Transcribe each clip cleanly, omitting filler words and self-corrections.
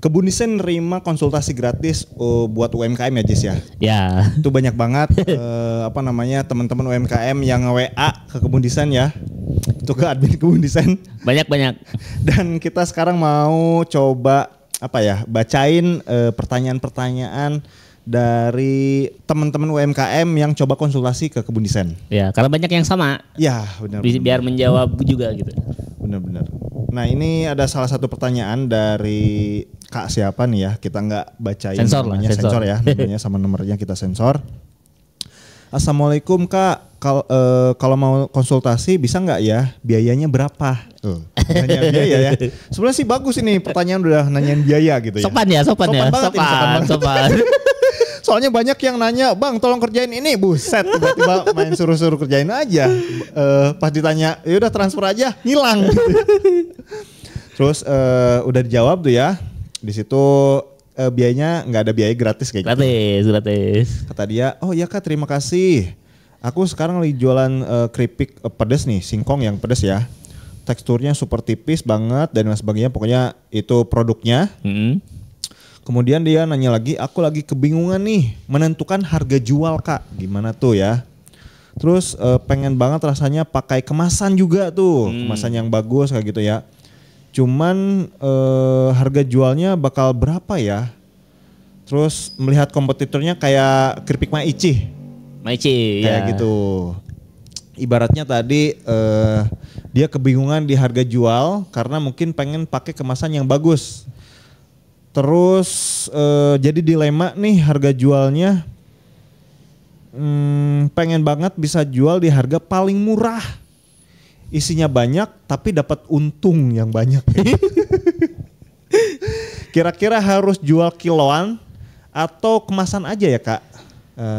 Kebun Desain nerima konsultasi gratis buat UMKM ya Jis ya. Ya. Itu banyak banget teman-teman UMKM yang WA ke Kebun Desain ya. Itu ke admin Kebun Desain. Banyak. Dan kita sekarang mau coba bacain pertanyaan-pertanyaan dari teman-teman UMKM yang coba konsultasi ke Kebun Desain. Ya, karena banyak yang sama. Ya, benar. Biar menjawab juga gitu. Benar. Nah, ini ada salah satu pertanyaan dari Kak siapa nih ya? Kita nggak bacain namanya, sensor ya, namanya sama nomornya kita sensor. Assalamualaikum Kak, kalau mau konsultasi bisa nggak ya? Biayanya berapa? Nanya biaya ya. Sebenarnya sih bagus ini pertanyaan udah nanyain biaya gitu ya. Sopan banget. Soalnya banyak yang nanya, Bang tolong kerjain ini, buset tiba-tiba main suruh-suruh kerjain aja. Pas ditanya, yaudah transfer aja, ngilang. Terus udah dijawab tuh ya, di situ biayanya nggak ada biaya gratis kayak gitu. Gratis. Kata dia, oh iya Kak terima kasih. Aku sekarang lagi jualan keripik pedas nih, singkong yang pedas ya. Teksturnya super tipis banget dan sebagainya, pokoknya itu produknya. Kemudian dia nanya lagi, aku lagi kebingungan nih menentukan harga jual Kak, gimana tuh ya. Terus pengen banget rasanya pakai kemasan juga tuh, kemasan yang bagus kayak gitu ya. Cuman harga jualnya bakal berapa ya? Terus melihat kompetitornya kayak keripik Maici kayak gitu. Ibaratnya tadi dia kebingungan di harga jual karena mungkin pengen pakai kemasan yang bagus. Terus jadi dilema nih harga jualnya, pengen banget bisa jual di harga paling murah. Isinya banyak tapi dapat untung yang banyak. Kira-kira harus jual kiloan atau kemasan aja ya Kak?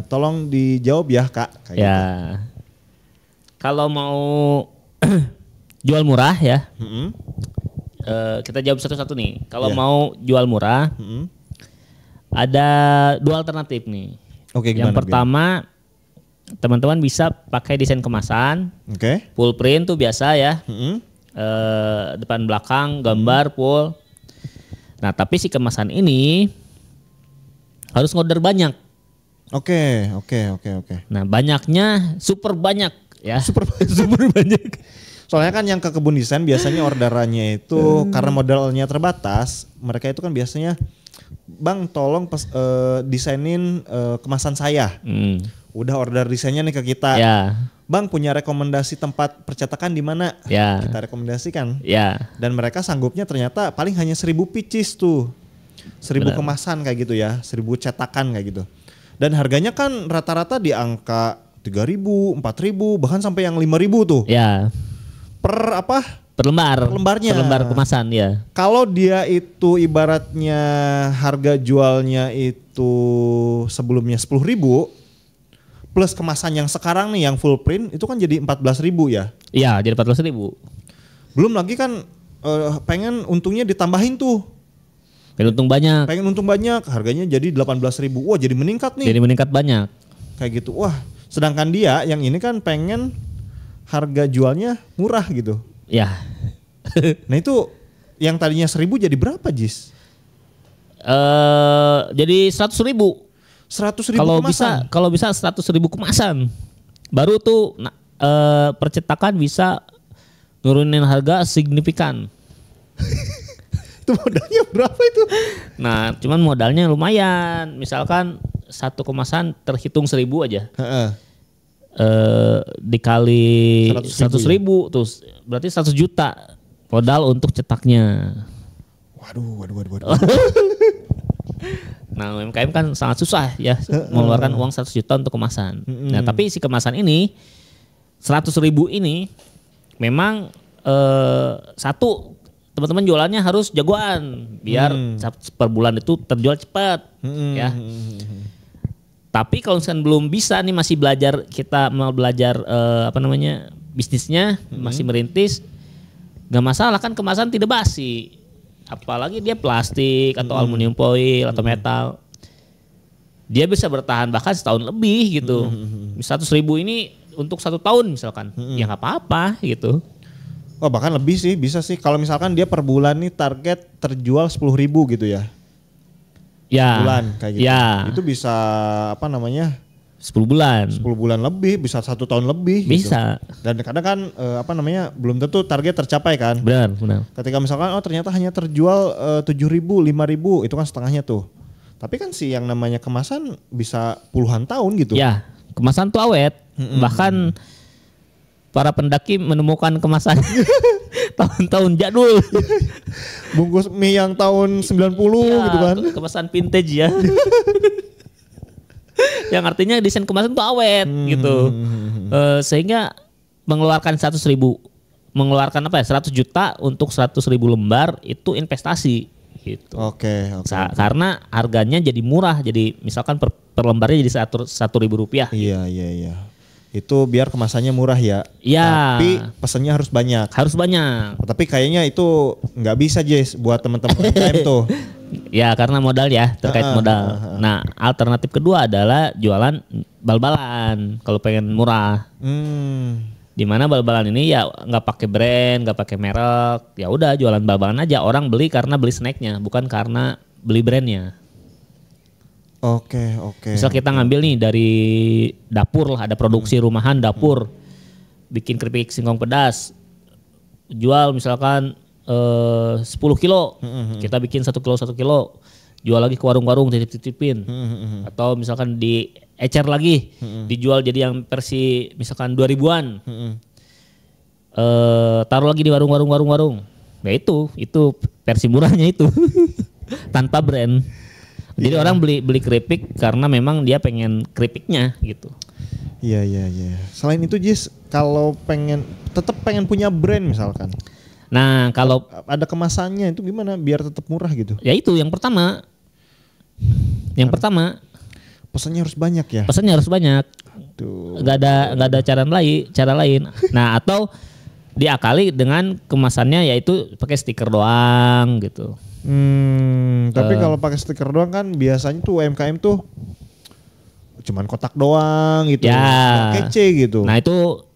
Tolong dijawab ya Kak. Kayak ya. Gitu. Kalau mau jual murah ya. Kita jawab satu-satu nih. Kalau mau jual murah, ada dua alternatif nih. Oke, gimana? Yang pertama, teman-teman bisa pakai desain kemasan, full print tuh biasa ya, depan belakang gambar full. Nah tapi si kemasan ini harus ngorder banyak. Oke. Nah banyaknya super banyak ya. Super banyak. Soalnya kan yang ke Kebun Desain biasanya orderannya itu karena modalnya terbatas, mereka itu kan biasanya, Bang tolong desainin kemasan saya. Udah order desainnya nih ke kita. Ya. Bang punya rekomendasi tempat percetakan di mana? Ya. Kita rekomendasikan. Ya. Dan mereka sanggupnya ternyata paling hanya 1.000 pieces tuh. 1.000 kemasan kayak gitu ya, 1.000 cetakan kayak gitu. Dan harganya kan rata-rata di angka 3.000, 4.000, bahkan sampai yang 5.000 tuh. Ya. Per lembarnya. Per lembar kemasan ya. Kalau dia itu ibaratnya harga jualnya itu sebelumnya 10.000 plus kemasan yang sekarang nih yang full print itu kan jadi 14.000 ya. Iya, jadi 14.000. Belum lagi kan pengen untungnya ditambahin tuh. Pengen untung banyak, harganya jadi 18.000. Wah, jadi meningkat nih. Jadi meningkat banyak. Kayak gitu. Wah, sedangkan dia yang ini kan pengen harga jualnya murah gitu. Ya. Nah itu yang tadinya 1.000 jadi berapa Jis? Jadi 100.000. 100.000 kemasan? Kalau bisa 100.000 kemasan. Baru tuh percetakan bisa nurunin harga signifikan. Itu modalnya berapa itu? Nah cuman modalnya lumayan. Misalkan satu kemasan terhitung 1.000 aja. Dikali 100.000 ya? Tuh berarti 100 juta modal untuk cetaknya. Waduh. Nah UMKM kan sangat susah ya mengeluarkan uang 100 juta untuk kemasan. Nah tapi si kemasan ini 100.000 ini memang satu, teman-teman jualannya harus jagoan biar per bulan itu terjual cepat ya. Tapi kalau misalkan belum bisa nih, masih belajar, kita mau belajar bisnisnya, masih merintis, nggak masalah kan, kemasan tidak basi. Apalagi dia plastik atau aluminium foil atau metal, dia bisa bertahan bahkan setahun lebih gitu. 100.000 ini untuk 1 tahun misalkan, ya nggak apa-apa gitu. Oh bahkan lebih sih, bisa sih. Kalau misalkan dia per bulan nih target terjual 10.000 gitu ya. bulan kayak gitu. Ya. Itu bisa apa namanya? 10 bulan. 10 bulan lebih, bisa 1 tahun lebih. Bisa. Gitu. Dan kadang kan apa namanya belum tentu target tercapai kan. Benar. Ketika misalkan ternyata hanya terjual 7.000, 5.000 itu kan setengahnya tuh. Tapi kan yang namanya kemasan bisa puluhan tahun gitu. Ya, kemasan tuh awet. Bahkan para pendaki menemukan kemasan tahun-tahun jadul. Bungkus mie yang tahun 90 gitu kan. Kemasan vintage ya. Yang artinya desain kemasan tuh awet gitu. Sehingga mengeluarkan 100.000, mengeluarkan apa ya 100 juta untuk 100.000 lembar itu investasi gitu. Oke. Karena harganya jadi murah, jadi misalkan per lembarnya jadi 1.000 rupiah. Iya. Itu biar kemasannya murah ya. Iya. Tapi pesannya harus banyak. Tapi kayaknya itu nggak bisa Jess buat teman-teman UMKM tuh. Ya karena modal ya, terkait modal. Nah alternatif kedua adalah jualan bal-balan kalau pengen murah. Dimana bal-balan ini ya nggak pakai brand, nggak pakai merek, ya udah jualan bal-balan aja. Orang beli karena beli snacknya, bukan karena beli brandnya. Oke. Misal kita ngambil nih dari dapur lah, ada produksi rumahan dapur, bikin keripik singkong pedas, jual misalkan 10 kilo, kita bikin 1 kilo, jual lagi ke warung-warung titip-titipin, atau misalkan diecer lagi, dijual jadi yang versi misalkan 2000-an, taruh lagi di warung. Ya itu versi murahnya itu, tanpa brand. Jadi orang beli keripik karena memang dia pengen keripiknya gitu. Iya. Selain itu Jis, kalau tetap pengen punya brand misalkan. Nah kalau ada kemasannya itu gimana biar tetap murah gitu? Ya itu yang pertama. Pesannya harus banyak ya. Pesannya harus banyak. Gak ada cara lain. Nah atau diakali dengan kemasannya yaitu pakai stiker doang gitu. Tapi kalau pakai stiker doang kan biasanya tuh UMKM tuh cuman kotak doang gitu. Ya. Gak kece gitu. Nah itu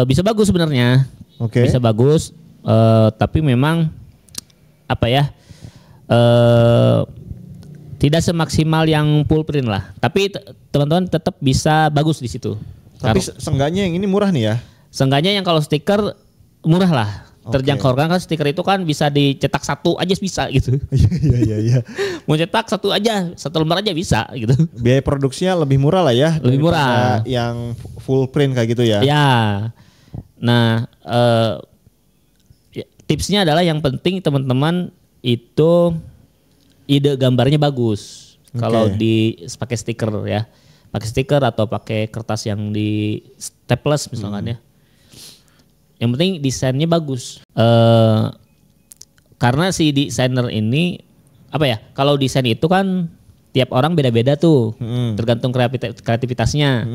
bisa bagus sebenarnya. Oke. Bisa bagus, tapi memang apa ya, tidak semaksimal yang full print lah. Tapi teman-teman tetap bisa bagus di situ. Tapi seenggaknya yang ini murah nih ya. Seenggaknya yang kalau stiker murah lah, terjangkau kan stiker itu kan bisa dicetak 1 aja bisa gitu. Iya. Mau cetak 1 aja, 1 lembar aja bisa gitu. Biaya produksinya lebih murah lah ya. Lebih murah. Yang full print kayak gitu ya. Ya. Nah, tipsnya adalah yang penting teman-teman itu ide gambarnya bagus. Kalau pakai stiker ya, pakai stiker atau pakai kertas yang di staples misalkan ya. Yang penting desainnya bagus. Karena si desainer ini apa ya? Kalau desain itu kan tiap orang beda-beda tuh, tergantung kreativitasnya.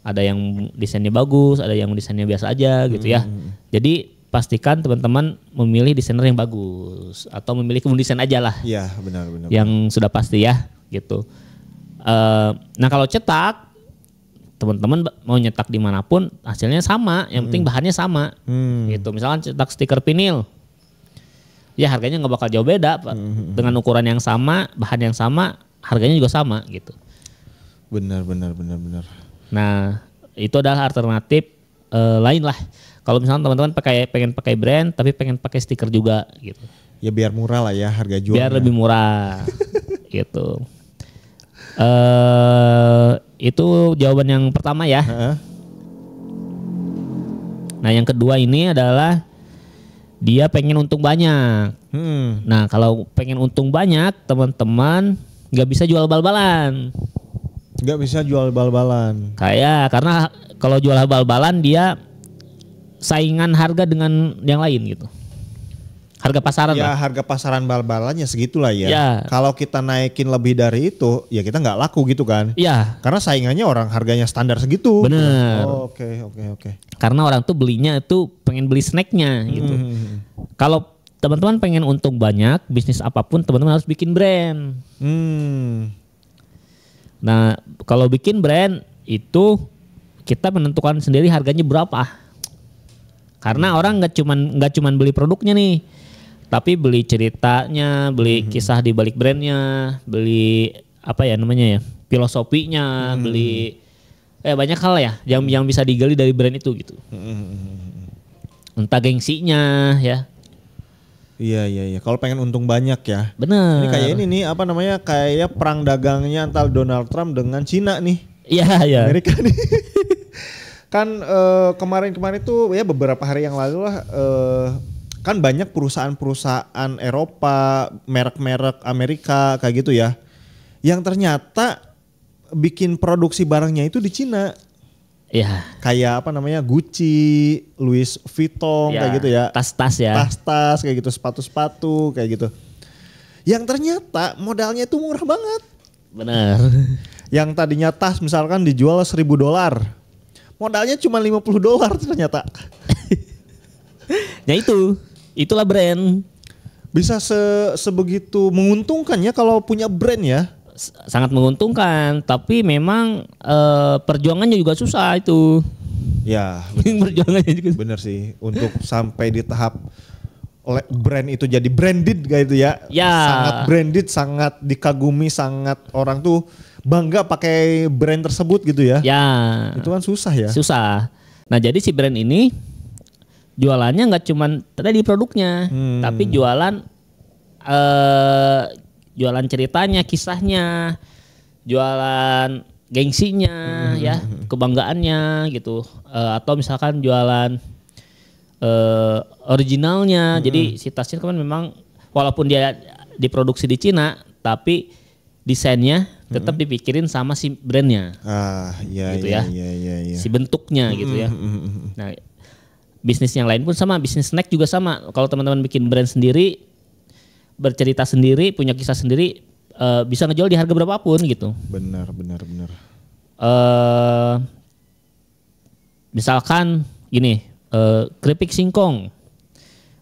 Ada yang desainnya bagus, ada yang desainnya biasa aja gitu ya. Jadi pastikan teman-teman memilih desainer yang bagus atau memilih kebun desain aja lah. Iya benar. Yang sudah pasti ya gitu. Nah kalau cetak, teman-teman mau nyetak dimanapun hasilnya sama, yang penting bahannya sama. Gitu. Misalkan cetak stiker vinil, ya harganya nggak bakal jauh beda, dengan ukuran yang sama, bahan yang sama, harganya juga sama gitu. Benar. Nah, itu adalah alternatif lain lah. Kalau misalnya teman-teman pengen pakai brand tapi pengen pakai stiker juga gitu. Ya biar murah lah ya harga jualnya. Biar lebih murah gitu. Itu jawaban yang pertama ya. Nah, yang kedua ini adalah dia pengen untung banyak. Nah, kalau pengen untung banyak, teman-teman nggak bisa jual bal-balan. Nggak bisa jual bal-balan. Karena kalau jual bal-balan dia saingan harga dengan yang lain gitu. Harga pasaran ya, lah. Harga pasaran bal-balannya segitulah ya. Ya. Kalau kita naikin lebih dari itu, ya kita nggak laku gitu kan. Iya. Karena saingannya orang harganya standar segitu. Bener. Oke. Karena orang tuh belinya itu pengen beli snacknya gitu. Kalau teman-teman pengen untung banyak, bisnis apapun teman-teman harus bikin brand. Nah, kalau bikin brand itu kita menentukan sendiri harganya berapa. Karena orang nggak cuman beli produknya nih, Tapi beli ceritanya, beli kisah di balik brandnya, beli apa ya namanya ya, filosofinya, beli banyak hal ya yang bisa digali dari brand itu gitu. Entah gengsinya ya. Iya. Kalau pengen untung banyak ya. Bener. Ini kayak ini nih apa namanya kayak perang dagangnya antara Donald Trump dengan Cina nih. Iya. Amerika nih. Kan kemarin-kemarin tuh ya beberapa hari yang lalu lah kan banyak perusahaan-perusahaan Eropa, merek-merek Amerika kayak gitu ya. Yang ternyata bikin produksi barangnya itu di Cina. Iya. Kayak apa namanya Gucci, Louis Vuitton kayak gitu ya. Tas-tas ya. Tas-tas kayak gitu, sepatu-sepatu kayak gitu. Yang ternyata modalnya itu murah banget. Bener. Yang tadinya tas misalkan dijual $1.000. Modalnya cuma $50 ternyata. Ya itulah brand. Bisa sebegitu menguntungkan ya kalau punya brand ya. Sangat menguntungkan, tapi memang perjuangannya juga susah itu. Ya, perjuangannya juga. Bener sih, untuk sampai di tahap brand itu jadi branded kayak itu ya. Ya. Sangat branded, sangat dikagumi, sangat orang tuh bangga pakai brand tersebut gitu ya. Ya. Itu kan susah ya. Susah. Nah jadi si brand ini jualannya nggak cuman tadi produknya, tapi jualan jualan ceritanya, kisahnya, jualan gengsinya, ya, kebanggaannya gitu, atau misalkan jualan originalnya. Jadi si tasnya kan memang walaupun dia diproduksi di Cina, tapi desainnya tetap dipikirin sama si brandnya. Iya, gitu iya, ya. iya. Si bentuknya gitu ya. Nah, bisnis yang lain pun sama, bisnis snack juga sama. Kalau teman-teman bikin brand sendiri, bercerita sendiri, punya kisah sendiri, bisa ngejual di harga berapapun gitu. Benar. Misalkan gini, keripik singkong,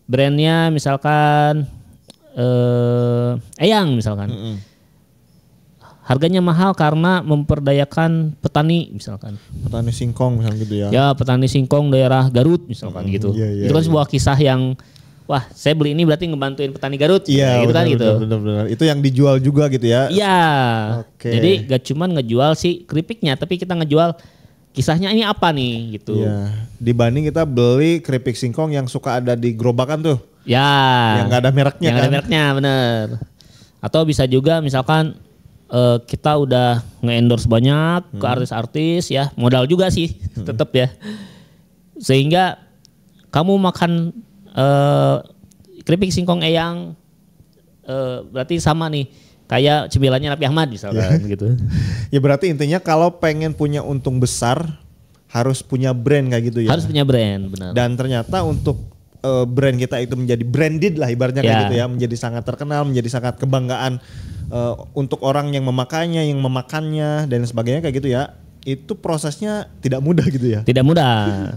brandnya misalkan Eyang misalkan, harganya mahal karena memperdayakan petani misalkan. Petani singkong misalnya gitu ya. Ya petani singkong daerah Garut misalkan gitu. Iya, itu kan sebuah kisah yang wah, saya beli ini berarti ngebantuin petani Garut. Iya, gitu benar, kan gitu. Benar. Itu yang dijual juga gitu ya. Iya. Oke. Jadi gak cuman ngejual si keripiknya, tapi kita ngejual kisahnya ini apa nih gitu. Iya. Dibanding kita beli keripik singkong yang suka ada di gerobakan tuh. Ya. Yang gak ada mereknya yang kan. Yang ada mereknya, bener. Atau bisa juga misalkan kita udah nge-endorse banyak ke artis-artis ya, modal juga sih tetap ya. Sehingga kamu makan keripik singkong Eyang berarti sama nih kayak cemilannya Raffi Ahmad misalkan gitu. Ya berarti intinya kalau pengen punya untung besar harus punya brand kayak gitu ya. Harus punya brand, benar. Dan ternyata untuk brand kita itu menjadi branded lah ibaratnya kayak gitu ya, menjadi sangat terkenal, menjadi sangat kebanggaan untuk orang yang memakainya, yang memakannya dan sebagainya kayak gitu ya. Itu prosesnya tidak mudah gitu ya. Tidak mudah.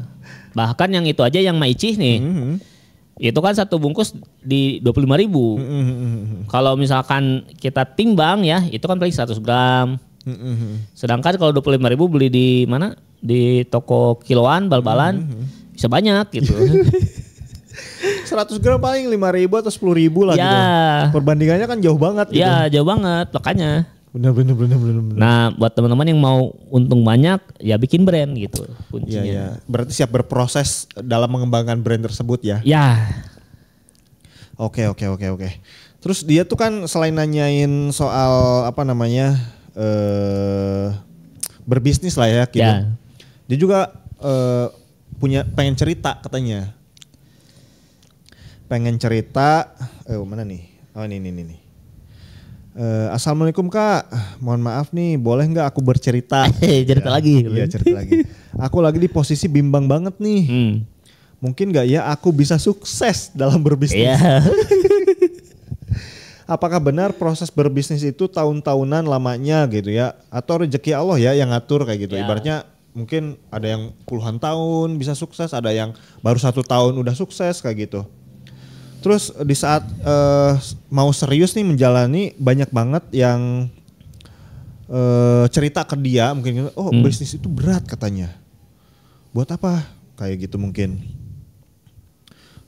Bahkan yang itu aja yang Maici nih. Itu kan satu bungkus di 25.000. Kalau misalkan kita timbang ya, itu kan paling 100 gram. Sedangkan kalau 25.000 beli di mana? Di toko kiloan, bal-balan, bisa banyak gitu. 100 gram paling 5.000 atau 10.000 lah ya. gitu. Perbandingannya kan jauh banget gitu. Ya jauh banget, makanya. Benar. Nah buat teman-teman yang mau untung banyak, ya bikin brand gitu kuncinya. Ya. Berarti siap berproses dalam mengembangkan brand tersebut ya. Ya. Oke. Terus dia tuh kan selain nanyain soal apa namanya berbisnis lah ya gitu. Ya. Dia juga pengen cerita katanya. Pengen cerita, mana nih? Oh ini. Assalamualaikum Kak, mohon maaf nih, boleh nggak aku bercerita? Cerita lagi. Iya cerita lagi. Aku lagi di posisi bimbang banget nih. Mungkin nggak ya aku bisa sukses dalam berbisnis? Iya. Apakah benar proses berbisnis itu tahun-tahunan lamanya gitu ya? Atau rezeki Allah ya yang ngatur kayak gitu? Ya. Ibaratnya mungkin ada yang puluhan tahun bisa sukses, ada yang baru 1 tahun udah sukses kayak gitu. Terus di saat mau serius nih menjalani, banyak banget yang cerita ke dia mungkin, bisnis itu berat katanya. Buat apa? Kayak gitu mungkin.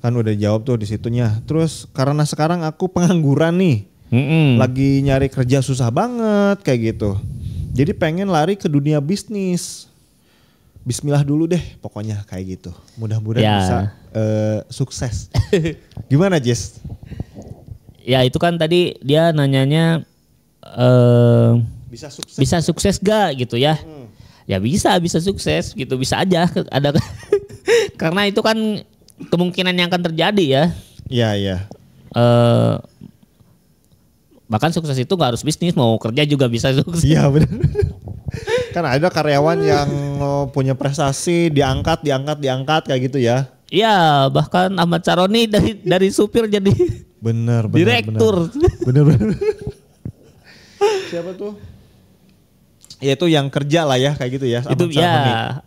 Kan udah jawab tuh di situnya. Terus karena sekarang aku pengangguran nih. Lagi nyari kerja susah banget kayak gitu. Jadi pengen lari ke dunia bisnis. Bismillah dulu deh pokoknya kayak gitu. Mudah-mudahan bisa sukses. Gimana Jess? Ya itu kan tadi dia nanyanya bisa sukses gak gitu ya. Ya bisa sukses gitu, bisa aja ada karena itu kan kemungkinan yang akan terjadi ya. Iya. Bahkan sukses itu nggak harus bisnis, mau kerja juga bisa sukses. Iya benar. Kan ada karyawan yang punya prestasi diangkat kayak gitu ya. Iya, bahkan Ahmad Caroni dari supir jadi bener direktur. Bener. Siapa tuh? Ya itu yang kerja lah ya kayak gitu ya. Itu ya.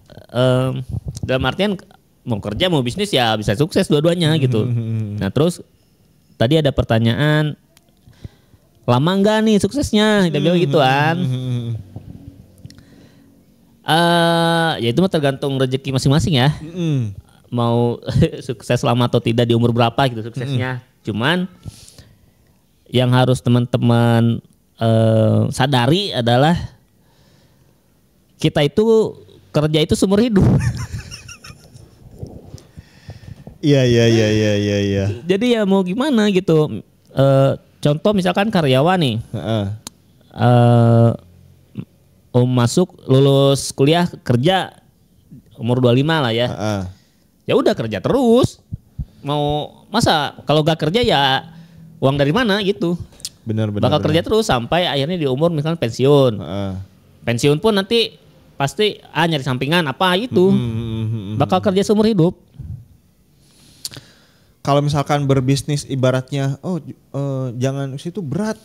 Dalam artian mau kerja mau bisnis ya bisa sukses dua-duanya gitu. Nah terus tadi ada pertanyaan lama enggak nih suksesnya? Dia bilang gitu kan. Ya itu mah tergantung rezeki masing-masing ya. Mau sukses lama atau tidak di umur berapa gitu suksesnya. Cuman yang harus teman-teman sadari adalah kita itu kerja itu seumur hidup. Iya. Jadi ya mau gimana gitu. Contoh misalkan karyawan nih. Masuk lulus kuliah kerja umur 25 lah ya. Ya udah kerja terus. Mau masa kalau gak kerja ya uang dari mana gitu. Benar. Bakal kerja terus sampai akhirnya di umur misalkan pensiun. Pensiun pun nanti pasti nyari sampingan apa itu. Bakal kerja seumur hidup. Kalau misalkan berbisnis ibaratnya jangan situ berat.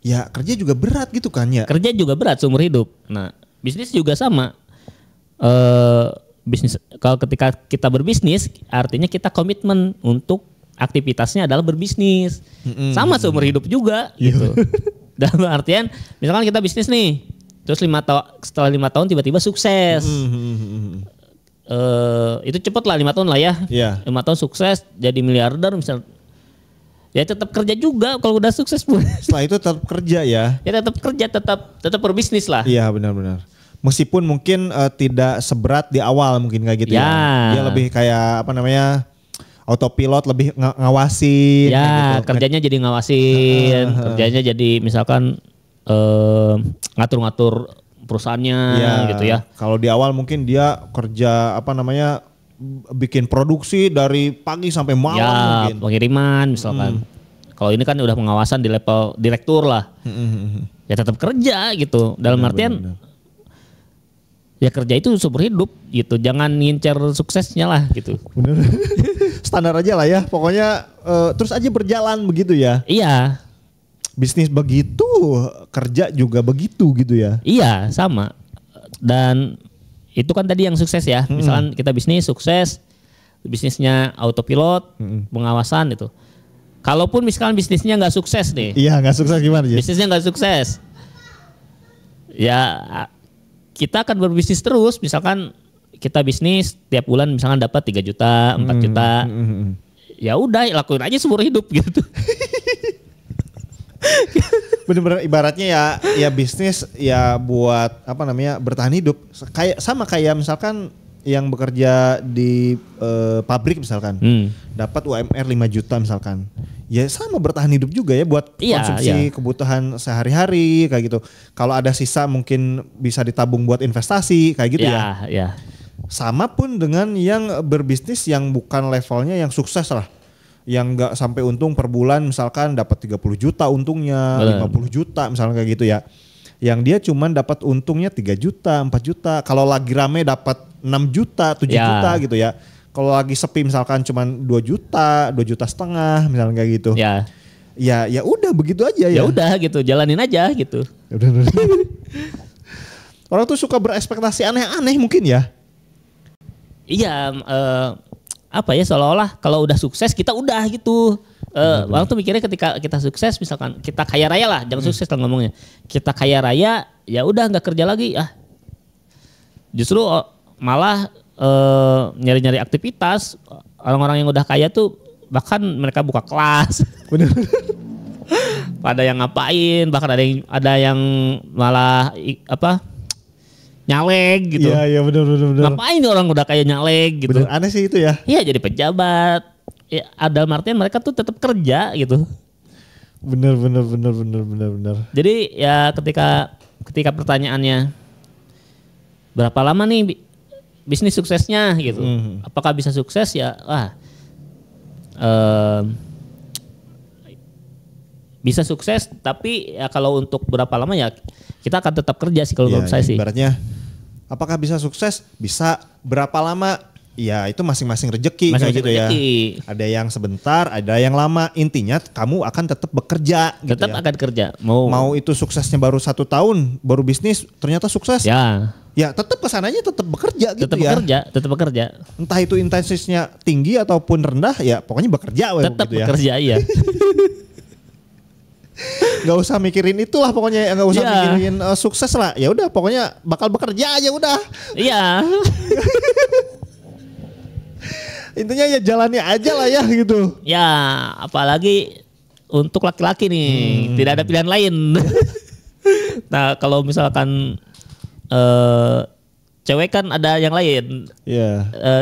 Ya kerja juga berat gitu kan ya. Kerja juga berat seumur hidup. Nah, bisnis juga sama. Bisnis kalau ketika kita berbisnis artinya kita komitmen untuk aktivitasnya adalah berbisnis. Sama seumur hidup juga gitu. Dalam artian misalkan kita bisnis nih. Terus setelah 5 tahun tiba-tiba sukses. Itu cepet lah 5 tahun lah ya. 5 tahun sukses jadi miliarder misal. Ya tetap kerja juga kalau udah sukses pun. Setelah itu tetap kerja ya. Ya tetap kerja, tetap berbisnis lah. Iya benar. Meskipun mungkin tidak seberat di awal mungkin kayak gitu ya. Dia lebih kayak autopilot lebih ngawasin. Ya gitu. Kerjanya jadi ngawasin. Kerjanya jadi misalkan ngatur-ngatur perusahaannya gitu ya. Kalau di awal mungkin dia kerja bikin produksi dari pagi sampai malam mungkin. Pengiriman misalkan. Kalau ini kan udah pengawasan di level direktur lah. Ya tetap kerja gitu. Dalam artian ya kerja itu seumur hidup gitu. Jangan ngincer suksesnya lah gitu. Bener. Standar aja lah ya. Pokoknya terus aja berjalan begitu ya. Iya. Bisnis begitu, kerja juga begitu gitu ya. Iya, sama. Dan itu kan tadi yang sukses ya. Misalkan kita bisnis sukses, bisnisnya autopilot, pengawasan itu. Kalaupun misalkan bisnisnya nggak sukses nih. Iya, nggak sukses gimana sih? Bisnisnya nggak sukses. Ya kita akan berbisnis terus. Misalkan kita bisnis tiap bulan misalkan dapat 3 juta, 4 juta. Ya udah lakuin aja seumur hidup gitu. Bener-bener ibaratnya ya bisnis ya buat bertahan hidup. Kayak misalkan yang bekerja di pabrik misalkan dapat UMR 5 juta misalkan. Ya sama bertahan hidup juga ya buat konsumsi kebutuhan sehari-hari kayak gitu. Kalau ada sisa mungkin bisa ditabung buat investasi kayak gitu ya. Sama pun dengan yang berbisnis yang bukan levelnya yang sukses lah. Yang nggak sampai untung per bulan misalkan dapat 30 juta untungnya, 50 juta misalnya kayak gitu ya. Yang dia cuman dapat untungnya 3 juta, 4 juta. Kalau lagi rame dapat 6 juta, 7 juta gitu ya. Kalau lagi sepi misalkan cuman 2 juta, 2 juta setengah misalnya kayak gitu. Ya udah begitu aja ya. Ya udah gitu, jalanin aja gitu. Orang tuh suka berekspektasi aneh-aneh mungkin ya. Iya, seolah-olah kalau udah sukses kita udah gitu. Orang tuh mikirnya ketika kita sukses misalkan kita kaya raya lah, jangan sukses lah ngomongnya. Kita kaya raya ya udah nggak kerja lagi. Justru malah nyari-nyari aktivitas orang-orang yang udah kaya tuh bahkan mereka buka kelas. Bener. Ada yang ngapain, bahkan ada yang malah nyalek gitu. Iya benar. Ngapain nih orang udah kaya nyalek gitu. Bener, aneh sih itu ya. Iya jadi pejabat. Ya, ada artian mereka tuh tetap kerja gitu. Bener. Jadi ya ketika pertanyaannya berapa lama nih bisnis suksesnya gitu. Apakah bisa sukses ya? Bisa sukses, tapi ya kalau untuk berapa lama ya kita akan tetap kerja sih kalau menurut saya sih. Ibaratnya apakah bisa sukses? Bisa berapa lama? Ya itu masing-masing rezeki kayak gitu ya. Ada yang sebentar, ada yang lama. Intinya kamu akan tetap bekerja. Tetap gitu ya. akan kerja. Mau itu suksesnya baru 1 tahun, baru bisnis ternyata sukses. Ya tetap kesananya tetap bekerja gitu Tetap bekerja. Entah itu intensitasnya tinggi ataupun rendah, ya pokoknya bekerja. Tetap gitu bekerja iya. Gak usah mikirin itulah pokoknya, gak usah mikirin sukses lah. Ya udah pokoknya bakal bekerja aja udah. Iya. Intinya ya jalani aja lah ya gitu. Ya apalagi untuk laki-laki nih tidak ada pilihan lain. Nah kalau misalkan cewek kan ada yang lain.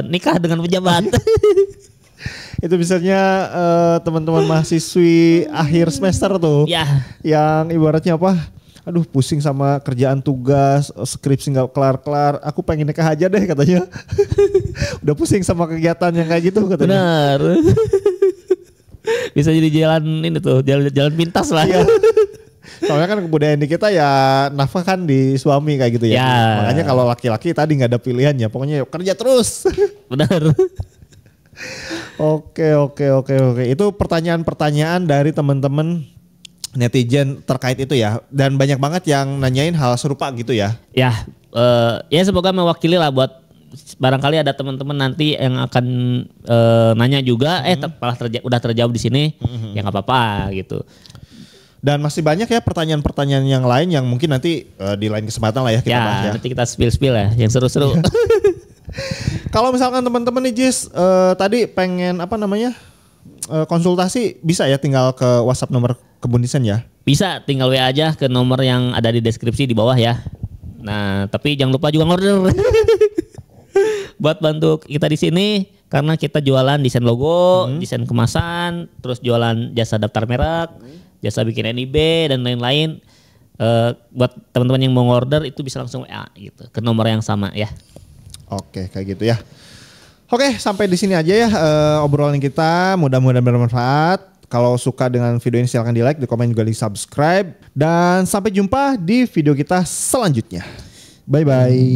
Nikah dengan pejabat. Itu misalnya teman-teman mahasiswi akhir semester tuh. Yang ibaratnya apa? Aduh pusing sama kerjaan tugas, skripsi gak kelar-kelar. Aku pengen nikah aja deh katanya. Udah pusing sama kegiatan yang kayak gitu katanya. Benar. Bisa jadi jalan ini tuh, jalan pintas lah. Soalnya kan kebudayaan di kita ya nafkah kan di suami kayak gitu ya. Makanya kalau laki-laki tadi gak ada pilihannya, pokoknya kerja terus. Benar. Oke. Itu pertanyaan-pertanyaan dari teman-teman netizen terkait itu ya. Dan banyak banget yang nanyain hal serupa gitu ya. Ya semoga mewakili lah buat barangkali ada teman-teman nanti yang akan nanya juga. Udah terjawab di sini. Ya nggak apa-apa gitu. Dan masih banyak ya pertanyaan-pertanyaan yang lain yang mungkin nanti di lain kesempatan lah ya kita bahas ya. Nanti kita spill ya yang seru-seru. Kalau misalkan teman-teman nih Jis tadi pengen konsultasi bisa ya tinggal ke WhatsApp nomor Kebun Desain ya? Bisa, tinggal WA aja ke nomor yang ada di deskripsi di bawah ya. Nah, tapi jangan lupa juga ngorder. Buat bantu kita di sini karena kita jualan desain logo, desain kemasan, terus jualan jasa daftar merek, jasa bikin NIB dan lain-lain. Buat teman-teman yang mau ngorder itu bisa langsung WA gitu ke nomor yang sama ya. Oke, kayak gitu ya. Oke, sampai di sini aja ya obrolan kita. Mudah-mudahan bermanfaat. Kalau suka dengan video ini silahkan di like, di komen juga di subscribe. Dan sampai jumpa di video kita selanjutnya. Bye-bye.